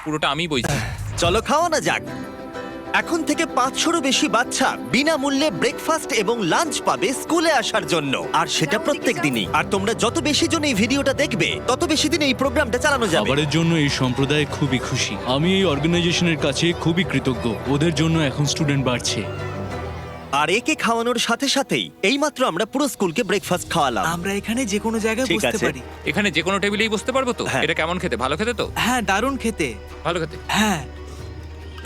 পুরোটা আমি বইছি। চলো খাওয়ানো যাক। এখন থেকে 500-রও বেশি বাচ্চা বিনামূল্যে ব্রেকফাস্ট এবং লাঞ্চ পাবে স্কুলে আসার জন্য, আর সেটা প্রত্যেক দিনই। আর তোমরা যত বেশি জন এই ভিডিওটা দেখবে তত বেশি দিন এই প্রোগ্রামটা চালানো যাবে। খাবারের জন্য এই সম্প্রদায় খুবই খুশি। আমি এই অর্গানাইজেশনের কাছে খুবই কৃতজ্ঞ। ওদের জন্য এখন স্টুডেন্ট বাড়ছে। আর একে খাওয়ানোর সাথে সাথেই এইমাত্র আমরা পুরো স্কুলকে ব্রেকফাস্ট খাওয়ালাম। আমরা এখানে যে কোনো জায়গায় ঠিক বসতে আছে। পারি। এখানে যে কোনো টেবিলেই বসতে পারবো তো? হ্যাঁ। এটা কেমন খেতে? ভালো খেতে তো? হ্যাঁ, দারুণ খেতে। ভালো খেতে। হ্যাঁ,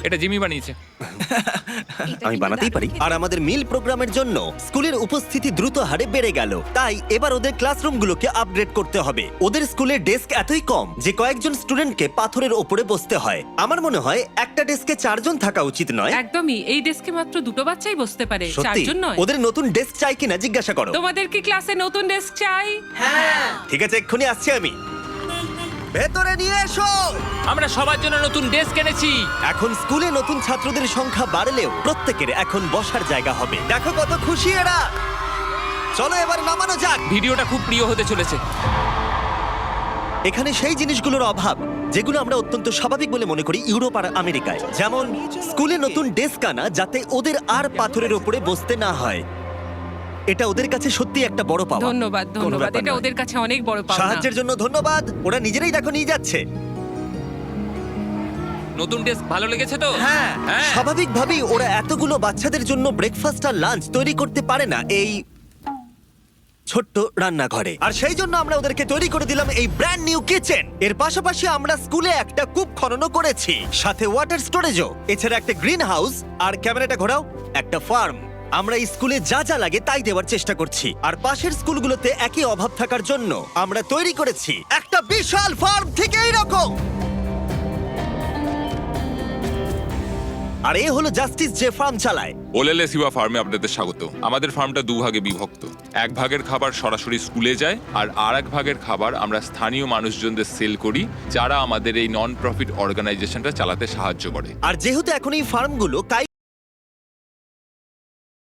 এটা জিমি বানিয়েছে। আমি বানাতেই পারি। আর আমাদের মিল প্রোগ্রামের জন্য স্কুলের উপস্থিতি দ্রুত হারে বেড়ে গেল, তাই এবার ওদের ক্লাসরুমগুলোকে আপগ্রেড করতে হবে। ওদের স্কুলের ডেস্ক এতই কম যে কয়েকজন স্টুডেন্টকে পাথরের ওপরে বসতে হয়। আমার মনে হয় একটা ডেস্কে 4 জন থাকা উচিত নয়। একদমই, এই ডেস্কে মাত্র 2টো বাচ্চাই বসতে পারে, সত্যি 4 জন নয়। ওদের নতুন ডেস্ক চাই কিনা জিজ্ঞাসা করো। তোমাদের কি ক্লাসে নতুন ডেস্ক চাই? ঠিক আছে, এক্ষুনি আসছি আমি। ভেতরে নিয়ে এসো। আমরা সবার জন্য নতুন ডেস্ক এনেছি। এখন স্কুলে নতুন ছাত্রদের সংখ্যা বাড়লেও প্রত্যেকের এখন বসার জায়গা হবে। দেখো কত খুশি এরা। চলো এবার নামানো যাক। ভিডিওটা খুব প্রিয় হতে চলেছে। এখানে সেই জিনিসগুলোর অভাব যেগুলো আমরা অত্যন্ত স্বাভাবিক বলে মনে করি ইউরোপ আর আমেরিকায়, যেমন স্কুলে নতুন ডেস্ক আনা যাতে ওদের আর পাথরের ওপরে বসতে না হয়। এটা ওদের কাছে সত্যি একটা বড় পাওয়া। ধন্যবাদ, কোনো ধন্যবাদ। ব্যাপার এটা নয়। ওদের কাছে অনেক বড় পাওনা। সাহায্যের জন্য ধন্যবাদ। ওরা নিজেরাই দেখো নিয়ে যাচ্ছে। নতুন ডেস্ক ভালো লেগেছে তো? হ্যাঁ, হ্যাঁ। স্বাভাবিকভাবেই ওরা এতগুলো বাচ্চাদের জন্য ব্রেকফাস্ট আর লাঞ্চ তৈরি করতে পারে না এই ছোট্ট রান্নাঘরে। আর সেই জন্য আমরা ওদেরকে তৈরি করে দিলাম এই ব্র্যান্ড নিউ কিচেন। এর পাশাপাশি আমরা স্কুলে একটা কূপ খননও করেছি, সাথে ওয়াটার স্টোরেজও। এছাড়া একটা গ্রিন হাউস, আর ক্যামেরাটা ঘোরাও, একটা ফার্ম। আমরা এই স্কুলে যা যা লাগে তাই দেওয়ার চেষ্টা করছি। আর পাশের স্কুলগুলোতে একই অভাব থাকার জন্য আমরা তৈরি করেছি একটা বিশাল ফার্ম থেকে এইরকম। আর এ হলো জাস্টিস, যে ফার্ম চালায়। ওলেলে সিবা ফার্মে আপনাদের স্বাগত। আমাদের ফার্মটা 2 ভাগে বিভক্ত। এক ভাগের খাবার সরাসরি স্কুলে যায়, আর এক ভাগের খাবার আমরা স্থানীয় মানুষজনদের সেল করি, যারা আমাদের এই নন প্রফিট অর্গানাইজেশনটা চালাতে সাহায্য করে। আর যেহেতু এখন এই ফার্মগুলো